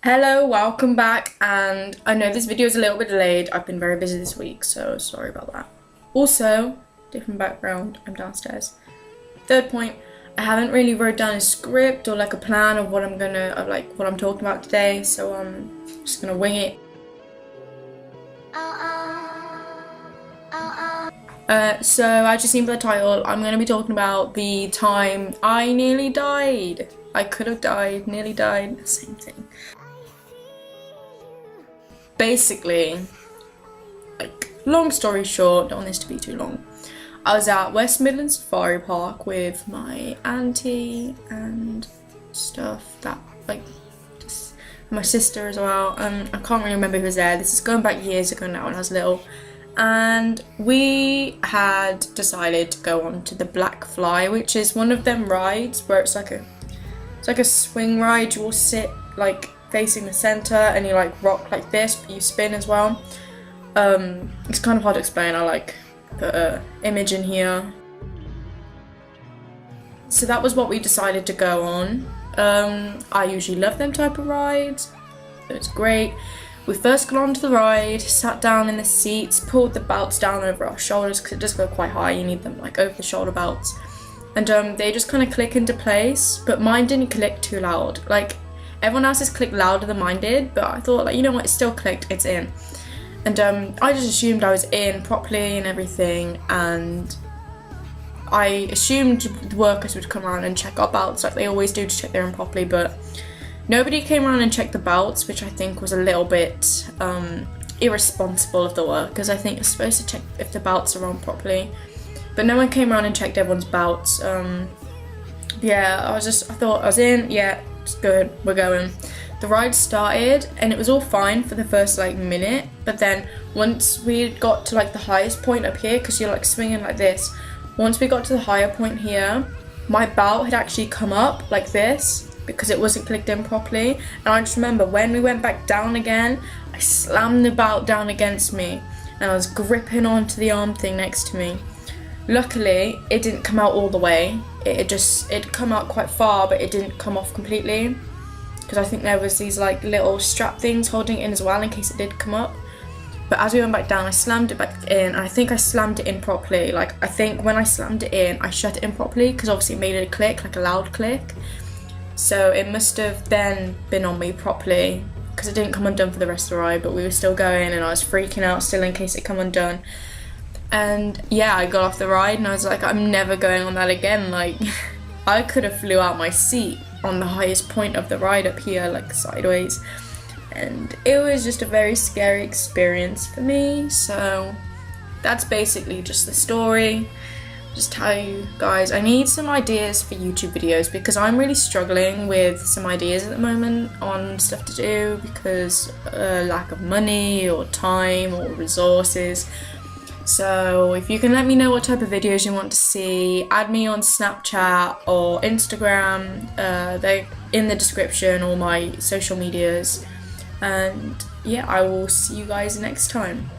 Hello, welcome back, and I know this video is a little bit delayed. I've been very busy this week, so sorry about that. Also, different background, I'm downstairs. Third point, I haven't really wrote down a script or like a plan of what I'm talking about today, so I'm just gonna wing it. So as you seen by the title, I'm gonna be talking about the time I nearly died. I could have died, nearly died, same thing. Basically, like, long story short, don't want this to be too long, I was at West Midlands Safari Park with my auntie and stuff, just my sister as well. I can't really remember who was there. This is going back years ago now when I was little. And we had decided to go on to the Black Fly, which is one of them rides where it's like a swing ride. You all sit like facing the center and you like rock like this, but you spin as well. It's kind of hard to explain. I like put an image in here. So that was what we decided to go on. I usually love them type of rides. It was great. We first got onto the ride, sat down in the seats, pulled the belts down over our shoulders because it does go quite high. You need them like over the shoulder belts, and they just kind of click into place. But mine didn't click too loud. Like everyone else's clicked louder than mine did, but I thought, like, you know what, it still clicked, it's in. And I just assumed I was in properly and everything, and I assumed the workers would come around and check our belts like they always do to check they're in properly, but nobody came around and checked the belts, which I think was a little bit irresponsible of the workers. I think you're supposed to check if the belts are on properly, but no one came around and checked everyone's belts. Yeah, I thought I was in, yeah, it's good, we're going. The ride started and it was all fine for the first like minute, but then once we got to like the highest point up here, because you're like swinging like this, once we got to the higher point here, my belt had actually come up like this because it wasn't clicked in properly. And I just remember when we went back down again, I slammed the belt down against me and I was gripping onto the arm thing next to me. Luckily, it didn't come out all the way. It'd come out quite far, but it didn't come off completely, because I think there was these like little strap things holding it in as well in case it did come up. But as we went back down, I slammed it back in, and I think I slammed it in properly. Like, I think when I slammed it in, I shut it in properly, because obviously it made a click, like a loud click. So it must have then been on me properly, because it didn't come undone for the rest of the ride, but we were still going and I was freaking out still in case it come undone. And yeah, I got off the ride and I was like, I'm never going on that again. Like, I could have flew out my seat on the highest point of the ride up here, like sideways. And it was just a very scary experience for me. So that's basically just the story. Just tell you guys, I need some ideas for YouTube videos because I'm really struggling with some ideas at the moment on stuff to do because lack of money or time or resources. So if you can let me know what type of videos you want to see, add me on Snapchat or Instagram. They're in the description, all my social medias. And yeah, I will see you guys next time.